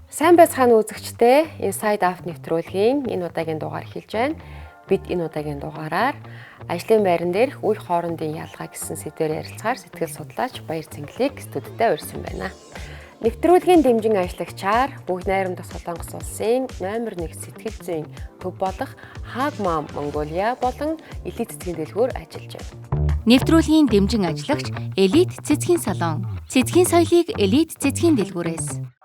Сайн байцгаана үзэгчдээ. Inside Out нэвтрүүлгийн энэ удаагийн дугаар эхэлж байна. Бид энэ удаагийн дугаараар ажлын байран дээрх үе хоорондын ялгаа гэсэн сэдвээр ярилцахаар сэтгэл судлаач Баяр Цэнгэлийг студидтэй урьсан байна. Нэвтрүүлгийн дэмжин ажиллагчаар Бүгд найрамдах Солонгос улсын номер 1 сэтгэл зүйн төв болох Hug Mom Mongolia болон Элит цэцгийн дэлгүүр ажиллаж байна. Нэвтрүүлгийн дэмжин ажиллагч Элит цэцгийн салон. Цэцгийн соёлыг Элит цэцгийн дэлгүүрээс.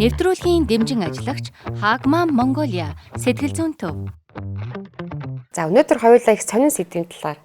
Нэвтрүүлгийн дэмжин ажиллагч Hug Mom Mongolia сэтгэл зүйн төв. За өнөөдөр хоёулаа их сонин сэдвийн талаар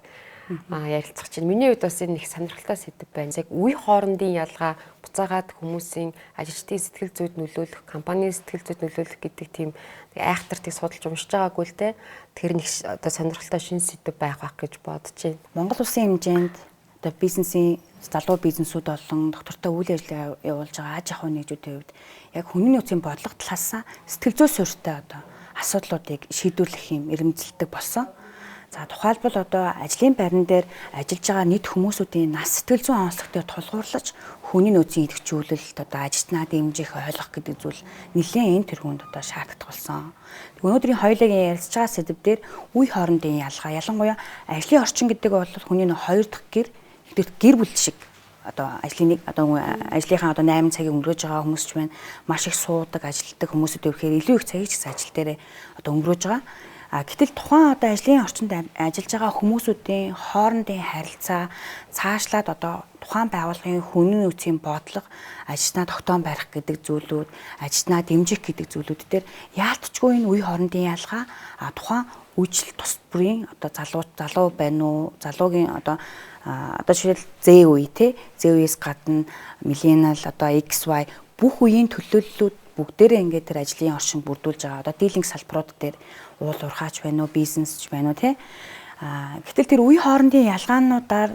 ярилцах чинь. Миний хувьд бас энэ их сонирхолтой сэдв байна. Яг үе хоорондын ялгаа буцаагаад хүмүүсийн ажилчдын сэтгэл зүйд нөлөөлөх, компанийн сэтгэл зүйд нөлөөлөх гэдэг тийм айхтар тийг судалж уншиж байгаагүй л те. Тэр нэг одоо сонирхолтой шинэ сэдв байх гэж бодож байна. Монгол улсын хэмжээнд одоо бизнесийн залуу бизнесүүд болон доктортой үйл ажиллагаа явуулж байгаа аж ахуйн нэгжүүдийн хувьд яг хүний нөөцийн бодлого талаас сэтгэл зүй суурьтай одоо асуудлуудыг шийдвэрлэх юм эрмэлзэлдэг болсон. За тухайлбал одоо ажлын байран дээр ажиллаж байгаа нийт хүмүүсүүдийн нас сэтгэл зүйн онцлогтой тулгуурлаж хүний нөөцийн идэвхжүүлэлт одоо ажилтнаа дэмжих ойлгох гэдэг зүйл нэлээд энэ тэргуунд одоо шаардлагатай болсон. Өнөөдрийн хоёулаа ярилцж байгаа сэдв дээр үе хоорондын ялгаа ялангуяа ажлын орчин гэдэг бол хүний хоёр дахь гэр бүл шиг одоо ажлынхаа 8 цагийг өнгөрөөж байгаа хүмүүс ч байна. Маш их суудаг, ажилтдаг хүмүүсүүд ирэхээр илүү их цагийг ч гэсэн ажил дээрээ одоо өнгөрөөж байгаа. Гэтэл тухайн одоо ажлын орчинд ажиллаж байгаа хүмүүсүүдийн хоорондын харилцаа цаашлаад одоо тухайн байгууллагын хүний нөөцийн бодлого, ажилтнаа тогтоон барих гэдэг зүйлүүд, ажилтнаа дэмжих гэдэг зүйлүүд дээр яалтчгүй энэ үе хоорондын ялгаа тухайн үйлчлэл тус бүрийн одоо залуу байна уу, залуугийн одоо жишээл Z үе те Z үеэс гадна millennial одоо XY бүх үеийн төлөөллүүд бүгдээрээ ингээд тэр ажлын оршин бүрдүүлж байгаа. Одоо дийлэнх салбарууд дээр уул уурхаач байна уу, бизнесч байна уу те. Гэтэл тэр үе хоорондын ялгаануудаар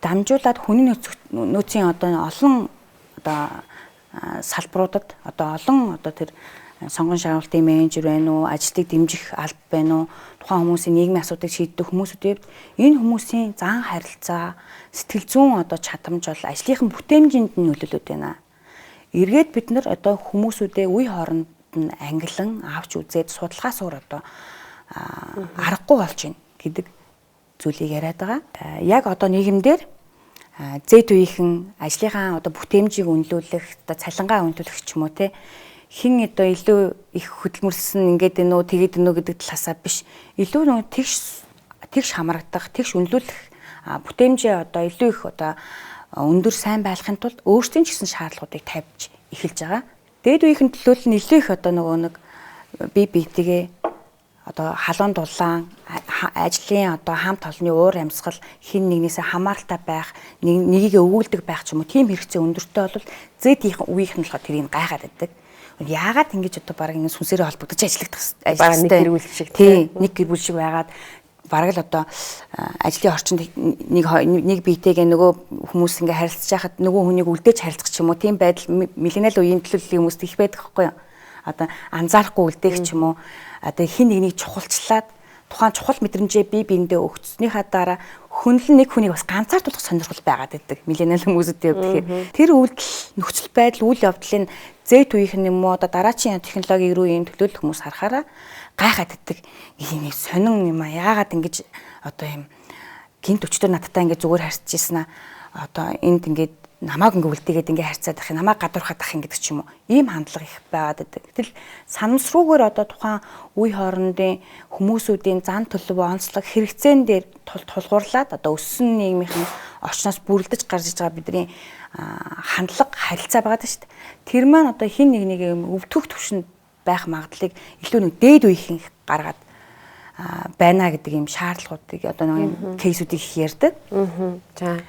дамжуулаад хүний нөөцийн одоо олон одоо салбаруудад одоо олон одоо тэр сонгон шагналтын менежер байна уу, ажилтныг дэмжих алба байна уу, тухайн хүмүүсийн нийгмийн асуудыг шийддэг хүмүүсүүд энэ хүмүүсийн зан харилцаа, сэтгэл зүйн одоо чадамж бол ажлынхан бүтээмжинд нь нөлөөлөд байна. Эргээд бид нар одоо хүмүүсүүдээ үе хооронд нь ангилан авч үзээд судалгаасуур одоо аргагүй болж байна гэдэг зүйлийг яриад байгаа. Яг одоо нийгэмдэр Z үеийнхэн ажлынхаа одоо бүтээмжийг үнэлүүлэх, одоо цалингаа үнэлүүлэх ч юм уу те хин одоо илүү их хөдөлмөрлсөн ингээд энэ үү тэгээд энэ үү гэдэг талаасаа биш илүү нэг тэгш хамрагдах, тэгш үнэлүүлэх бүтээмжээ одоо илүү их одоо өндөр сайн байлгахын тулд өөрсдийн ч гэсэн шаардлагуудыг тавьж эхэлж байгаа. Дээд үеийнхэн төлөөлөл нь илүү их одоо нэг бие биетэйгээ одоо халуун дулаан ажлын одоо хамт олонны уур амьсгал хин нэгнээсээ хамааралтай байх, нэгийг өвүүлдэг байх ч юм уу тийм хэрэгцээ өндөртэй бол Z үеийнх нь болохоор тэрийг гайхаад байдаг. Яагаад ингэж одоо баг энэ сүнсээрээ холбогдож ажиллагдах баг нэг гэр бүл шиг тийм нэг гэр бүл шиг байгаад бараг л одоо ажлын орчинд нэг биетэйгээ нөгөө хүмүүс ингээ харилцаж байхад нөгөө хүнийг үлдээж харилцах ч юм уу тийм байдал миллениал үеийн төлөвлөлийн хүмүүст их байдаг байхгүй юу? Одоо анзаарахгүй үлдээх ч юм уу одоо хин нэгнийг чухалчлаад тухайн чухал мэдрэмжээ бие биендээ өгцснийхаа дараа хөнлөн нэг хүнийг бас ганцаардуулах сонирхол байгаад байдаг миллениал хүмүүсүүдийн хувьд. Тэгэхээр тэр үйлдэл нөхцөл байдал үйл явдлын Z үеийнхэн юм уу одоо дараачийн технологи рүү ийм төлөөлөх хүмүүс харахаараа гайхаад байдаг. Ийм сонин юм яагаад ингэж одоо ийм гинт өчтөр надтай ингэ зүгээр харьцаж ийсэн одоо энд ингээд намааг ингээ үлдээгээд ингээ харьцаад ах, намааг гадуурхаад ах гэдэг ч юм уу. Ийм хандлага их байгаад байдаг. Гэтэл санамсруугаар одоо тухайн үе хоорондын хүмүүсүүдийн зан төлөв онцлог хэрэгцээн дээр тулгуурлаад одоо өссөн нийгмийн орчноос бүрэлдэж гарч иж байгаа бидний хандлага, харилцаа байгаа шүү дээ. Тэр маань одоо хин нэг өвдөх төвшөнд байх магадлалыг илүү нэг дээд үеийнх гаргаад байна гэдэг юм шаардлагуудыг одоо нэг кейсүүдийг их ярьдаг. За.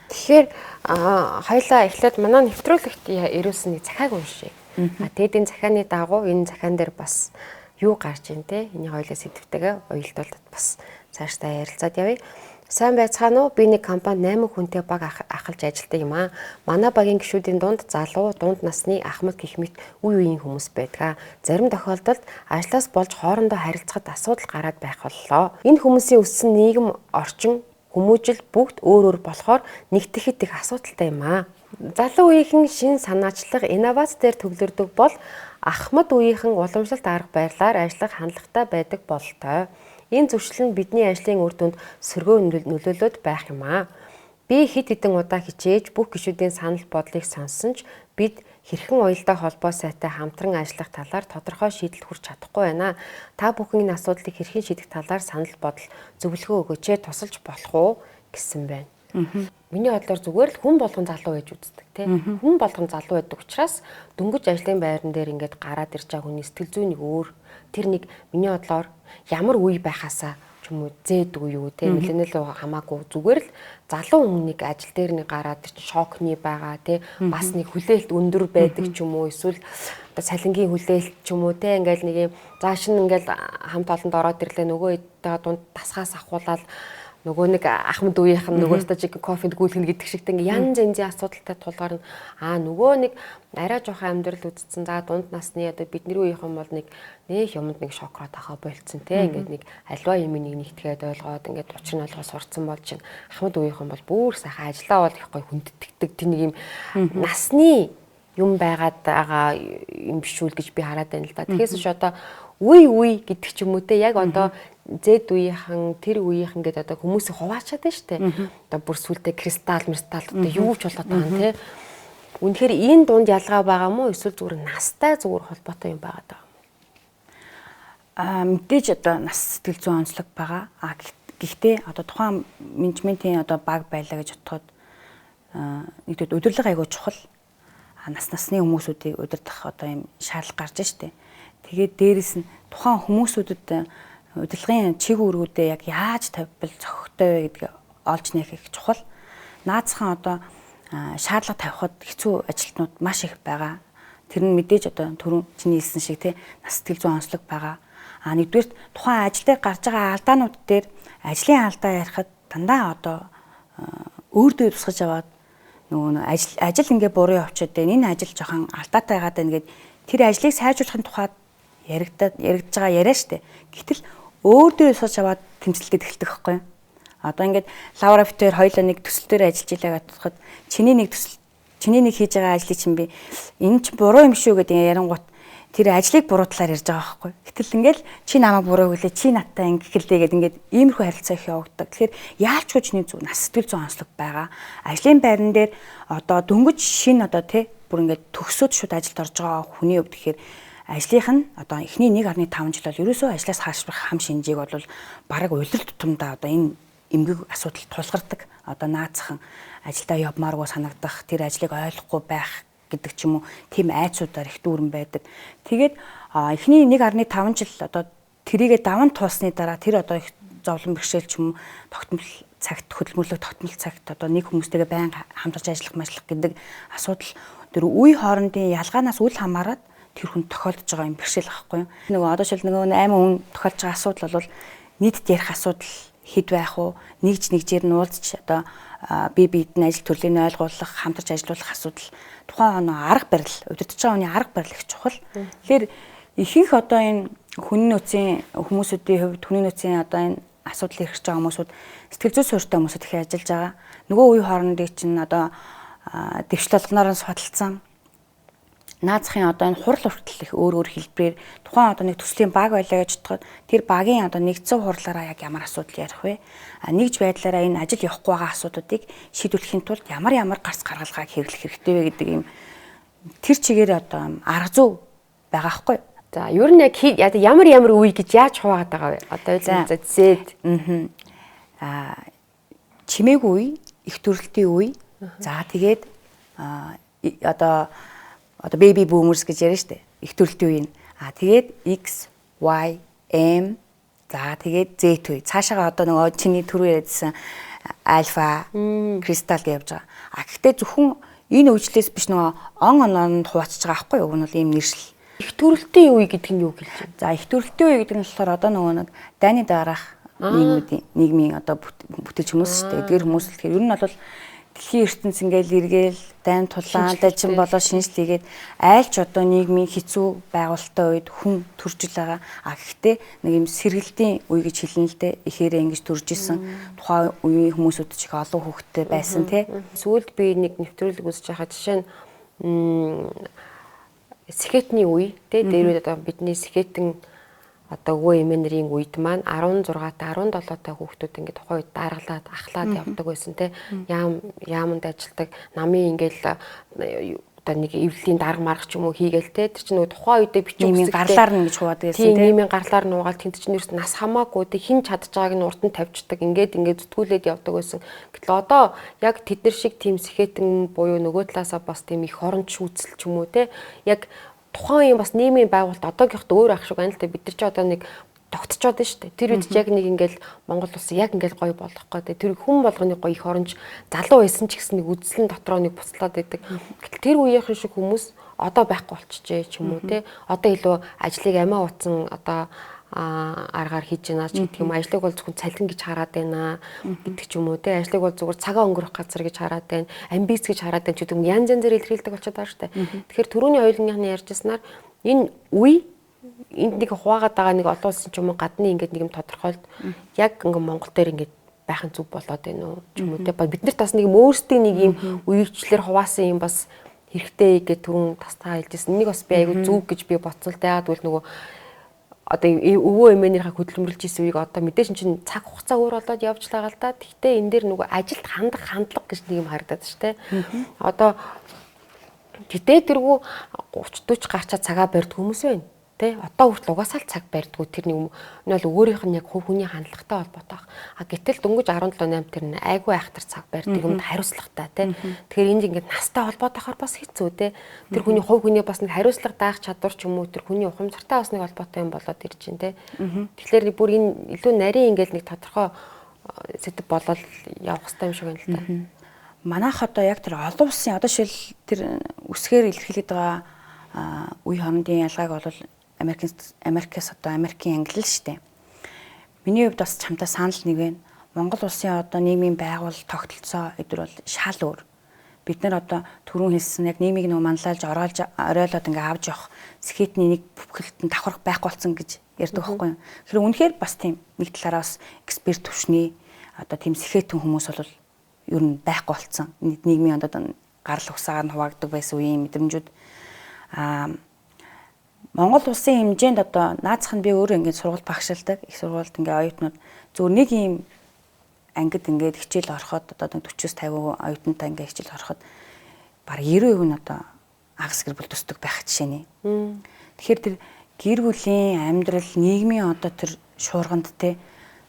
Тэгэхээр хоёлаа эхлээд манай нэвтрүүлэгт ирүүлсэн нэг захааг уншия. Тэгээд энэ захааны дагуу энэ захаан дээр бас юу гарч ийн те энэ хоёлаа сэдвтэйгээ уялдуулаад бас цаашдаа ярилцаад явъя. Сайн байцгаана уу? Би нэг компанид 8 хүнтэй баг ахалж ажилладаг юм аа. Манай багийн гишүүдийн дунд залуу, дунд насны ахмад гэх мэт үе үеийн хүмүүс байдаг. Зарим тохиолдолд ажлаас болж хоорондоо харилцахад асуудал гараад байх боллоо. Энэ хүмүүсийн өссөн нийгэм, орчин, хүмүүжил бүгд өөр өөр болохоор нэгтгэхэд их асуудалтай юм аа. Залуу үеийнхэн шин санаачлах, инновац дээр төвлөрдөг бол ахмад үеийнхэн уламжлалт арга барилаар ажиллах хандлагатай байдаг бололтой. Энэ зуршил нь бидний ажлын үр дүнд сөргөө нөлөөлөд байх юм аа. Би хэд хэдэн удаа хичээж бүх гишүүдийн санал бодлыг сонссон ч бид хэрхэн уялдаа холбоо сайтай хамтран ажиллах талаар тодорхой шийдэлд хүрч чадахгүй байна. Та бүхэн энэ асуудлыг хэрхэн шийдэх талаар санал бодол зөвлөгөө өгөөч, тусалж болох уу гэсэн байна. Миний бодлоор зүгээр л хүн болгон залуу байж үздэг тийм. Хүн болгон залуу байдаг учраас дөнгөж ажлын байран дээр ингээд гараад ирж байгаа хүний сэтгэл зүй нэг өөр. Тэр нэг миний бодлоор ямар үе байхасаа ч юм уу зэд үе юу тийм миллениал хамаагүй зүгээр л залуу хүнийг ажил дээр нэг гараад ир шокны байгаа тийм бас нэг хүлээлт өндөр байдаг ч юм уу эсвэл одоо салингийн хүлээлт ч юм уу тийм ингээл нэг юм зааш нь ингээл хамт олонд ороод ирлээ нөгөө эдээ дунд тасгаас ахуулаад нөгөө нэг ахмад үеийнх нь нөгөө стажиг кофенд гүйлгэнэ гэдэг шиг тийм янз янзын асуудалтай тулгаар нь нөгөө нэг арай жоохон амьдрал үзсэн за дунд насны одоо бидний үеийнхэн бол нэг юмд нэг шокроо тахаа болцсон тийм ингээд нэг альва юм нэгтгээд ойлгоод ингээд учир нь ойлгоо сурцсан бол чинь ахмад үеийнхэн бол бүр сайхан ажиллаа бол их гоё хүндэтгдэг тийм нэг юм насны юм байгаад байгаа юм биш үл гэж би хараад байна л да. Тэгэхээс ч одоо үе гэдэг ч юм уу те яг одоо зэд үеийнхэн тэр үеийнхэн гэдэг одоо хүмүүсийг хуваачаад байна шүү дээ. Одоо бүр сүлдээ кристалл одоо юу ч болоод байгаа юм те. Үнэхээр энэ дунд ялгаа байгаа мó эсвэл зүгээр настай зүгээр холбоотой юм байгаа даа. Мэдээж одоо нас сэтгэл зүйн онцлог байгаа. Гэхдээ одоо тухайн менежментийн одоо баг байлаа гэж бодоход нэгдүгээр удирдлага айгуу чухал. Нас насны хүмүүсүүдийг удирдах одоо юм шаардлага гарч штэ. Тэгээд дээрэс нь тухайн хүмүүсүүдэд удирдлагын чиг үүргүүдээ яг яаж тавьбал зохихтой вэ гэдгийг олж нээх их чухал. Наацхан одоо шаардлага тавихад хэцүү ажилтнууд маш их байгаа. Тэр нь мэдээж одоо түрүүн чиний хэлсэн шиг тий нас сэтгэл зүйн онцлог байгаа. Нэгдүгээр тухайн ажил дээр гарч байгаа алдаанууд дээр ажлын алдаа ярихад дандаа одоо өөр дөр тусгаж аваад нөгөө ажил ингээ буруу явчихад энэ ажил жоохон алдаатай байгаад байна гэд тэр ажлыг сайжруулахын тухайд яригдж байгаа яриа штэ. Гэтэл өөр дөр тусгаж аваад тэмцэлтэд эхэлдэг байхгүй юу? Одоо ингээд лабораторид хоёулаа нэг төсөл дээр ажиллаж илаа гэдэгт чиний нэг хийж байгаа ажлыг чинь би энэ ч буруу юм шүү гэдэг ярингуут тэр ажлыг буруу талаар ярьж байгаа байхгүй. Гэтэл ингээл чи намайг буруу хүлээ чи надтай ингэхэлдэ гэдэг ингээд иймэрхүү харилцаа их явагддаг. Тэгэхээр яалчгүй чиний зүг нас сэтгэл зүйн онцлог байгаа. Ажлын байран дээр одоо дөнгөж шин одоо тий бүр ингээд төгсөөд шууд ажилд орж байгаа хүний хувьд тэгэхээр ажлынх нь одоо эхний 1.5 жил бол ерөөсөө ажлаас хаашрах хам шинжийг бол бараг улирал тутамдаа одоо энэ эмгэг асуудал тулгардаг. Одоо наацхан ажилдаа явмааргүй санагдах, тэр ажлыг ойлгохгүй байх гэдэг ч юм уу тийм айцуудаар их дүүрэн байдаг. Тэгээд эхний 1.5 жил одоо тэрийгэ даван туусны дараа тэр одоо их зовлон бэрхшээл ч юм уу тогтмол цагт хөдөлмөрлөг тогтмол цагт одоо нэг хүмүүстэйгээ байнга хамтарч ажиллах гэдэг асуудал тэр үе хоорондын ялгаанаас үл хамааран тэр хүн тохиолдож байгаа юм бэрхшээл байхгүй юу. Нөгөө одоо шил нөгөө 8 хүн тохиолж байгаа асуудал бол нийтэд ярих асуудал хэд байх уу? Нэгжээр нь уулзч одоо биед нь ажил төрлийн ойлгуулах, хамтарч ажиллах асуудал тухайн арга барил, удирдах байгаа хүний арга барил их чухал. Тэгэхээр ихэнх одоо энэ хүний нөөцийн хүмүүсүүдийн хувьд хүний нөөцийн одоо энэ асуудал эрхэж байгаа хүмүүсүүд сэтгэл зүйн суурьтай хүмүүсүүд их ажиллаж байгаа. Нөгөө үе хоорондын чинь одоо дэвшил болгоноор нь судалсан. Наацхийн одоо энэ хурал хүртэл их өөр хэлбэрээр тухайн одоо нэг төслийн баг байлаа гэж бодоход тэр багийн одоо нэгдсэн хурлаараа яг ямар асуудал ярих вэ? Нэгж байдлаараа энэ ажил явахгүй байгаа асуудлуудыг шийдвэрлэхийн тулд ямар гарц гаргалгааг хэрэглэх хэрэгтэй вэ гэдэг юм тэр чигээр одоо арга зүй байгаа хгүй. За ер нь яг ямар үе гэж яаж хуваагаад байгаа вэ? Одоо зэд. Чимээгүй үе, их төрөлтийн үе. За тэгээд одоо baby boomers гэж ярьж штэ. Их төрөлтийн үеийн. Тэгээд X, Y, M за тэгээд Z үе. Цаашаага одоо нөгөө чиний түрүү яриадсан альфа, кристалл гэж явж байгаа. Гэхдээ зөвхөн энэ үечлээс биш нөгөө оноонд хуваачж байгаа байхгүй юу? Уг нь бол ийм нэршил. Их төрөлтийн үе гэдэг нь юу гэлж байна? За их төрөлтийн үе гэдэг нь болохоор одоо нөгөө нэг дайны дараах нийгмийн одоо бүтээлч хүмүүс шүү дээ. Эдгээр хүмүүс л тэгэхээр ер нь бол дэлхийн ертөнц ингээл эргээл дайн тулаан дажин болоо шинжлэгээд айлч одоо нийгмийн хэцүү байгуулалттай үед хүн төрж ил байгаа. Гэхдээ нэг юм сэргэлтийн үе гэж хэлнэ л дээ. Ихээрээ ингэж төрж исэн тухайн үеийн хүмүүсүүд ч их олон хүүхэдтэй байсан тий. Сүүлд би нэг нэвтрүүлэг үзэж байхад жишээ нь сэхэтний үе тий дээр одоо бидний сэхэтэн одоо өвөө эмээ нарын үед маань 16-та 17-та хүүхдүүд ингээд тухайн үед даргалаад ахлаад явдаг байсан те яаманд ажилдаг намын ингээл одоо нэг эвлэлийн дарга маргач юм уу хийгээл те тэр чинь нөгөө тухайн үедээ бичиж өгсөн гарлаар нь гэж хувадаг байсан те нийгмийн гарлаар нуугаад тэнд чинь ерөөс нас хамаагүй те хин чадж байгааг нь урд нь тавьчихдаг ингээд зүтгүүлээд явдаг байсан. Гэтэл одоо яг тэд нар шиг тийм сэхэтэн буюу нөгөө талаасаа бас тийм их хоронч үзэл ч юм уу те яг тухайн юм бас нийгмийн байгуулалт одоогийнхт өөр ах шиг байна л та бид нар ч одоо нэг тогтцоод байна шүү дээ. Тэр үед ч яг нэг ингээл Монгол улс яг ингээл гоё болох гэдэг. Тэр хүн болгоны гоё их оронж залуу байсан ч гэсэн нэг үзлэн дотроо нэг буцлаад байдаг. Гэтэл тэр үеийнхэн шиг хүмүүс одоо байхгүй болчихжээ ч юм уу те. Одоо илүү ажлыг амиа утсан одоо аргаар хийж байна ч гэдэг юм. Ажлыг бол зөвхөн цалин гэж хараад байна гэдэг ч юм уу те. Ажлыг бол зүгээр цагаа өнгөрөх газар гэж хараад байна. Амбиц гэж хараад байна ч гэдэг юм. Янз янзээр илэрхийлдэг болчиход байгаа шүү дээ. Тэгэхээр түрүүний хоёулынхны ярьжсанаар энэ үе энд нэг хуваагаад байгаа нэг олон улсын ч юм уу гадны ингээд нэг юм тодорхойлт яг ингээд Монгол дээр ингээд байхын зүг болоод байна уу ч юм уу те. Бид нарт бас нэг юм өөрсдийн нэг юм үеигчлэр хуваасан юм бас хэрэгтэй гэдэг түрүүн тастаа хэлжсэн. Энийг бас би айгүй зүг гэж би боцсон л да. Тэгвэл нөгөө одоо өвөө эмээнийхээ хөдөлмөрлж исэн үеийг одоо мэдээж чинь цаг хугацаа өөр болоод явж байгаа л да. Гэхдээ энэ дээр нөгөө ажилд хандах хандлага гэж нэг юм харагдаад шүү дээ. Одоо гэтээ тэргүй 30 40 гарчаа цагаа барьдаг хүмүүс байна. Тэ одоо хүртэл угаасаа л цаг барьдгүй тэр нэг нь бол өөрийнх нь яг хувь хүний хандлагатай холбоотой баг. Гэтэл дөнгөж 17 8 тэр нь айгүй айхтар цаг барьдаг юмд хариуцлагатай тэ. Тэгэхээр энд ингээд настай холбоотойхоор бас хэцүү тэ. Тэр хүний хувь хүний бас нэг хариуцлага даах чадвар ч юм уу тэр хүний ухамсартай бас нэг холбоотой юм болоод ирж байна тэ. Тэгэхээр бүр энэ илүү нарийн ингээд нэг тодорхой сэдв болол явах хэрэгтэй юм шиг байна л та. Манайх одоо яг тэр олон улсын одоо шил тэр үсгээр илэрхийлээд байгаа үе хоорондын ялгааг бол Америкээс одоо Америкийн англи л штэ. Миний хувьд бас чамтай санал нэг байна. Монгол улсын одоо нийгмийн байгуулалт тогтолцоо эдгээр бол шал өөр. Бид нар одоо түрүүн хэлсэн яг нийгмийг нөө манлайлж оройлоод ингээ авч явах сэхэтний нэг бүхэлдэн давхарх байхгүй болсон гэж ярьдаг байхгүй юу. Тэгэхээр үнэхээр бас тийм нэг талаараас эксперт төвшний одоо тийм сэхэтэн хүмүүс бол ер нь байхгүй болсон. Нийгмийн одоо гарал усаагаар нь хуваагддаг байсан үеийн мэдрэмжүүд Монгол улсын хэмжээнд одоо наацх нь би өөрөө ингээд сургууль багшилдаг. Их сургуульд ингээд оюутнууд зөв нэг юм ангид ингээд хичээл ороход одоо 40-50 оюутантай ингээд хичээл ороход баг 90% нь одоо агас гэр бүл төсдөг байх жишээний. Тэгэхээр тэр гэр бүлийн амьдрал, нийгмийн одоо тэр шуурганд те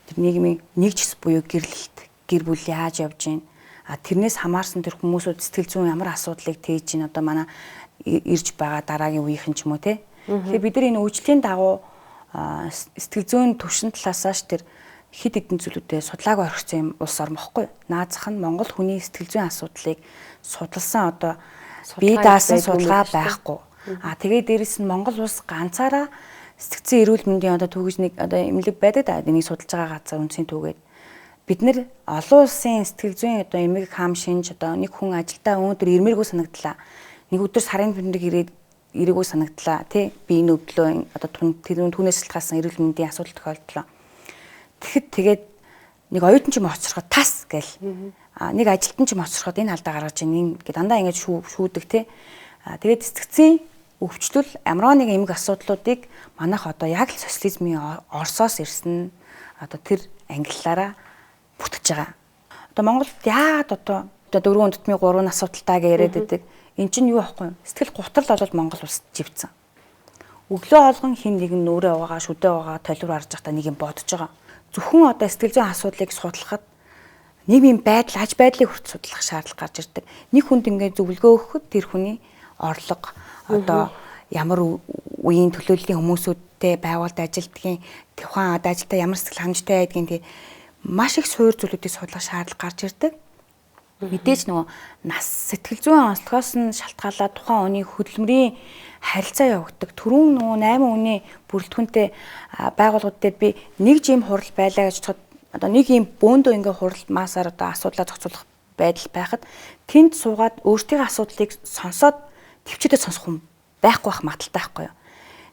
тэр нийгмийн нэгжс буюу гэрлэлт, гэр бүл яаж явж гин тэрнээс хамаарсан тэр хүмүүсүүд сэтгэл зүйн ямар асуудлыг тээж гин одоо манай ирж байгаа дараагийн үеийнхэн ч юм уу те. Тэгэхээр бид нар энэ үйлчлэлийн дагуу сэтгэл зүйн төвшин талаасааш тэр хэд хэдэн зүйлүүдэд судлаагүй орхисон юм улс орн бохгүй. Наазах нь Монгол хүний сэтгэл зүйн асуудлыг судалсан одоо бие даасан судалгаа байхгүй. Тэгээд дээрэс нь Монгол улс ганцаараа сэтгцэн эрүүл мэндийн одоо түүгэж нэг одоо эмнэлэг байдаг да энийг судалж байгаа газар үнцгийн түүгээд бид нар олон улсын сэтгэл зүйн одоо эмэг хам шинж одоо нэг хүн ажилдаа өнөөдөр ирмээргүй санагдлаа. Нэг өдөр сарын тэмдэг ирээд ирээгүй санагдлаа тий би энэ өвдлөө одоо түүнээс шалтгаалсан эрүүл мэндийн асуудал тохиолдлоо. Тэгэхэд тэгээд нэг оюутан ч юм оцорхоод тас гээл нэг ажилтан ч юм оцорхоод энэ алдаа гаргаж ийн ингээд дандаа ингэж шүүдэг тий. Тэгээд сэтгцийн өвчлөл амрооны эмэг асуудлуудыг манайх одоо яг л социализмын Оросоос ирсэн одоо тэр ангиллаараа бүтгэж байгаа. Одоо Монголд яагаад одоо 4 өндтмийн 3 асуудалтай гэж яриад байдаг. Эн чинь юу аахгүй сэтгэл гутрал бол Монгол улсад живцэн. Өглөө олгон хин нэг нь нүрээ угаа шүдээ угаа толиур харж байхдаа нэг юм бодож байгаа. Зөвхөн одоо сэтгэл зүйн асуудлыг судлахад нэг юм байдал, аж байдлыг хүрт судлах шаардлага гарч ирдэг. Нэг хүнд ингээд зөвлөгөө өгөхөд тэр хүний орлого одоо ямар үеийн төлөөллийн хүмүүсүүдтэй байгууллагад ажилтгийн тухайн одоо ажилдаа ямар сэтгэл хангамжтай байдгийг тий маш их суур зүйлүүдийг судлах шаардлага гарч ирдэг. Мэдээж нөгөө нас сэтгэл зүйн онцлогоос нь шалтгаалаад тухайн хүний хөдөлмөрийн харилцаа явагддаг. Түрүүн нөгөө 8 хүний бүрэлдэхүүнтэй байгууллагууд дээр би нэг жим хурал байлаа гэж бодоход одоо нэг юм бөөндөө ингээ хурал маасаар одоо асуудлаа зохицуулах байдал байхад тэнд суугаад өөртөө асуудлыг сонсоод төвчөдөө сонсох юм байхгүй байх магадaltaй байхгүй юу.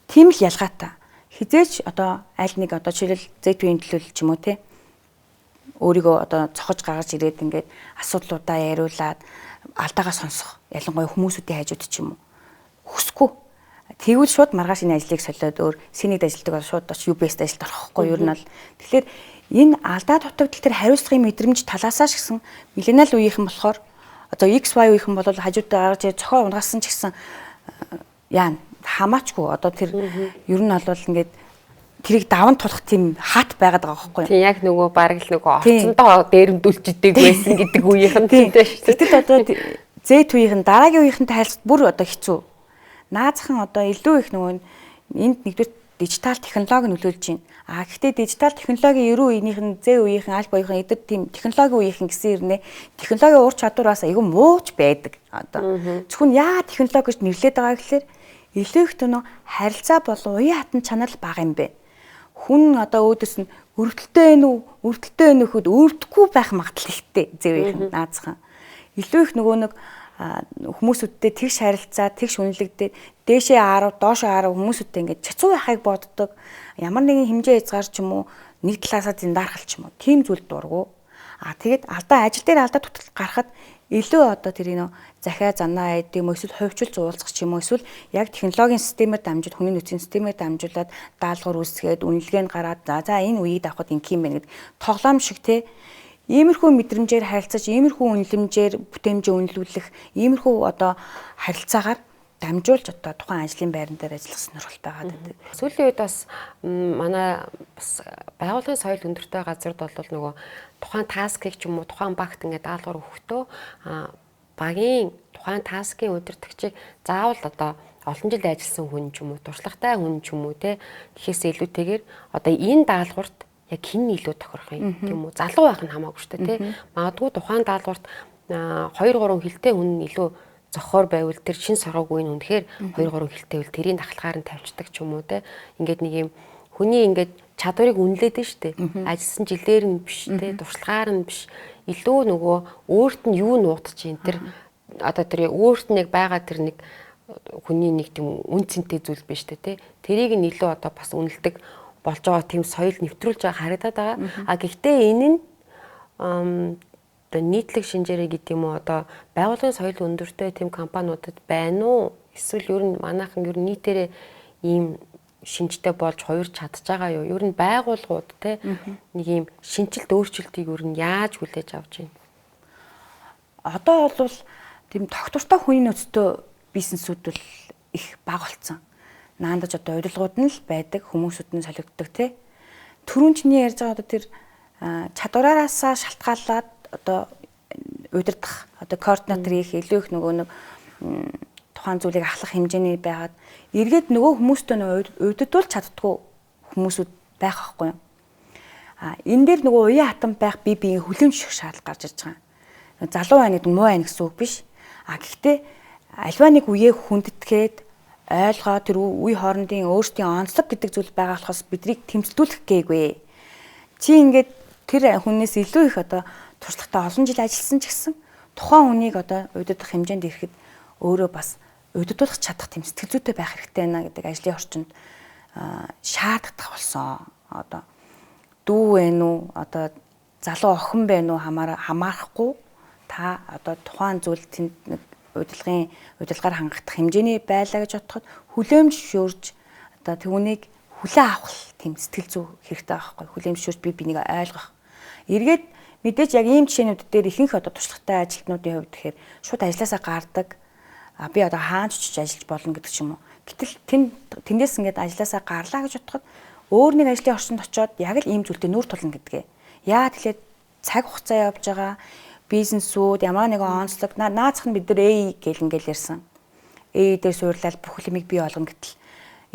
Тийм л ялгаатай. Хизээч одоо аль нэг одоо жишээл зэйтвийн төлөөлөл ч юм уу те өөрийгөө одоо цохож гаргаж ирээд ингээд асуудлуудаа яриулаад алдаагаа сонсох ялангуяа хүмүүсүүдийн хажууд ч юм уу хүсэхгүй. Тэгвэл шууд маргааш энэ ажлыг солиод өөр синийд ажилдаг бол шууд очиж UBS-д ажилд орохгүй юу. Ер нь бол тэгэхээр энэ алдаа дутагдал тэр хариуцлагын мэдрэмж талаасаа ч гэсэн миллениал үеийнхэн болохоор одоо XY үеийнхэн бол хажуудаа гаргаж цохоо унгасан ч гэсэн яа хамаачгүй одоо тэр ер нь бол ингээд тэрийг даван тулах тийм хат байгаад байгаа байхгүй юу. Тийм яг нөгөө бараг л нөгөө оцондоо дээрэмдүүлчихдээ байсан гэдэг үеийнхэн тийм шүү. Гэтэл одоо Z үеийнхэн дараагийн үеийнхэнтэй харилцаад бүр одоо хэцүү. Наазхан одоо илүү их нөгөө энд нэгдүгээр дижитал технологи нөлөөлж байна. Гэхдээ дижитал технологийн 90 үеийнх нь Z үеийнхэн альфа үеийнхэн эдгээр тийм технологийн үеийнхэн гэсэн ирнэ. Технологийн ур чадвар бас айгүй мууч байдаг. Одоо зөвхөн яа технологи гэж нэрлээд байгаа гэхээр илүү их төнөө харилцаа болон уян хатан чанар бага юм бэ. Хүн одоо өөдөөс нь өргөдөлтэй нөхөд өрөвдөхгүй байх магадлал ихтэй зэвийнхэн наазхан. Илүү их нөгөө нэг хүмүүсүүдтэй тэгш харилцаа, тэгш үнэлэгдээд дээшээ 10, доошоо 10 хүмүүсүүдтэй ингээд цацуу байхыг боддог. Ямар нэгэн хэмжээ хязгаар ч юм уу, нэг талаасаа зиндархал ч юм уу. Тийм зүйл дургу. Тэгээд алдаа ажил дээр алдаа тутал гарахад илүү одоо тэр нөө захиа занаа айд юм эсвэл хувьчилж уулзах ч юм уу эсвэл яг технологийн системээр дамжуулаад хүний нөөцийн системээр дамжуулаад даалгавар үүсгээд үнэлгээнд гараад за энэ үеийг давхад ингэх юм байна гэд тоглоом шиг те иймэрхүү мэдрэмжээр харилцаж иймэрхүү үнэлэмжээр бүтээмжээ үнэлүүлэх иймэрхүү одоо харилцаагаар дамжуулж одоо тухайн ажлын байран дээр ажиллах сонирхол байгаад байдаг. Сүүлийн үед бас манай бас байгууллагын соёл өндөртэй газарт бол нөгөө тухайн таскыг ч юм уу тухайн багт ингээд даалгавар өгөхдөө багийн тухайн таскын удирдагчийг заавал одоо олон жил ажилласан хүн ч юм уу туршлагатай хүн ч юм уу те гэхээс илүүтэйгээр одоо энэ даалгаварт яг хэн илүү тохирох юм тийм үү залуу байх нь хамаагүй шүү дээ те магадгүй тухайн даалгаварт 2 3 хилтэй хүн илүү зохиор байвал тэр шин сороогүй нь үнэхээр 2 3 хилтэй бол тэрийн дахалгаар нь тавьчихдаг ч юм уу те ингээд нэг юм хүний ингээд чадварыг үнэлээд шүү дээ ажилласан жилээр нь биш те туршлагаар нь биш илүү нөгөө өөрт нь юу нуудаж чинь тэр одоо тэр өөрт нь яг байгаа тэр нэг хүний нэг тийм үн цэнтэй зүйл биш те тэрийг нь илүү одоо бас үнэлдэг болж байгаа тийм соёл нэвтрүүлж байгаа харагдаад байгаа. Гэхдээ энэ нь одоо нийтлэг шинжээрээ гэдэг юм уу одоо байгууллагын соёл өндөртэй тийм компаниудад байна уу? Эсвэл ер нь манайхан ер нь нийтээрээ ийм шинжтэй болж хувирч чадж байгаа юу? Ер нь байгууллагууд те нэг ийм шинжилт өөрчлөлтийг ер нь яаж хүлээж авч байна? Одоо бол тийм тогтвортой хүний нөөцтэй бизнесүүд бол их бага болсон. Наандаж одоо удирдлагууд нь л байдаг, хүмүүсүүд нь солигддог тий. Түрүүн чиний ярьж байгаа одоо тэр чадвараараасаа шалтгаалаад одоо удирдах, одоо координатор их илүү их нөгөө нэг тухайн зүйлийг ахлах хэмжээний байгаад эргээд нөгөө хүмүүстэй удирдуулж чаддгүй хүмүүсүүд байх байхгүй юу? Энэ дээр нөгөө уян хатан байх бие биеийн хүлэмж шаардлага гарч ирж байгаа. Залуу байна гэдэг нь муу байна гэсэн үг биш. Гэхдээ альва нэг үеэ хүндэтгээд ойлгоо тэр үе хоорондын өөрсдийн онцлог гэдэг зүйл байгаа болохоос биднийг тэмцэлдүүлэх гээгүй. Чи ингээд тэр хүнээс илүү их одоо туршлагатай олон жил ажилласан ч гэсэн тухайн хүнийг одоо удирдах хэмжээнд ирэхэд өөрөө бас удирдуулах чадах тэм сэтгэл зүйтэй байх хэрэгтэй байна гэдэг ажлын орчинд шаарддаг болсон. Одоо дүү вэ нү одоо залуу охин бэ нү хамаарахгүй та одоо тухайн зүйл тэнд удирдлагаар хангах хэмжээний байлаа гэж бодоход хүлээмжшөөрж одоо түүнийг хүлээн авах тийм сэтгэл зүй хэрэгтэй байхгүй хүлээмжшөөрж би бинийг ойлгох. Эргээд мэдээж яг ийм жишээнүүд дээр ихэнх одоо туршлагатай ажилтнуудын хувьд тэгэхээр шууд ажилласаа гардаг. Би одоо хаанч ч ажиллаж болно гэдэг ч юм уу. Гэтэл тэндээс ингээд ажилласаа гарлаа гэж бодоход өөр нэг ажлын орчинд очиод яг л ийм зүйлтэй нүүр тулна гэдгээ. Яа тэгэхээр цаг хугацаа явж байгаа бизнесүүд ямар нэгэн онцлог наацх нь бид нар A гэл ингээл ярьсан. A дээр суурлаад бүх юмыг бий болгоно гэтэл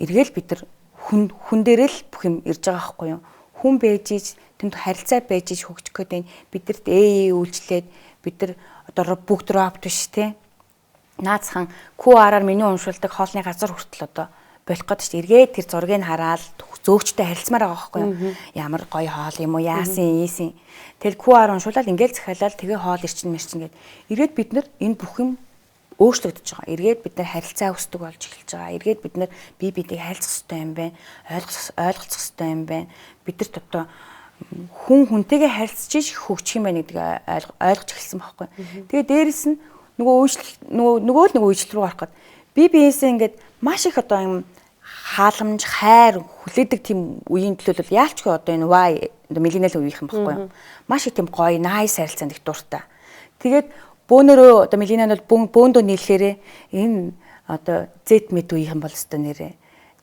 эргээл бид нар хүн дээр л бүх юм ирж байгаа байхгүй юу? Хүн байж ич тэнд харилцаа байж ич хөгжих гэдэг нь бидэрт A үйлчлээд бид нар одоо бүгд робот биш те. Наацхан QR-аар меню уншуулдаг хоолны газар хүртэл одоо болох гэдэг чинь эргээд тэр зургийг хараад зөөгчтэй харилцмаар байгаа байхгүй юу? Ямар гоё хоол юм уу, яасан, ийсэн. Тэгэл QR уншуулаад ингээл захиалаад тэгээ хоол ирчин мэрчин гэд. Эргээд бид нар энэ бүх юм өөрчлөгдөж байгаа. Эргээд бид нар харилцаа өсдөг болж эхэлж байгаа. Эргээд бид нар бие биедээ харилцах хэрэгтэй юм байна. Ойлголцох хэрэгтэй юм байна. Бидэрт одоо хүн хүнтэйгээ харилцаж иж хөгжих юм байна гэдгийг ойлгож эхэлсэн байхгүй. Тэгээ дээрэс нь нөгөө үйлчлэл рүү ороход бие биесээ ингээд маш их одоо юм халамж, хайр хүлээдэг тийм үеийн төлөөлөл яалчгүй одоо энэ Y миллениал үеийнхэн баггүй юу. Маш их тийм гоё, nice харилцаанд их дуртай. Тэгээд бөөнөрөө одоо миллениал бөөндөө нийлэхээрээ энэ одоо Z мэд үеийнхэн бол өстой нэрээ.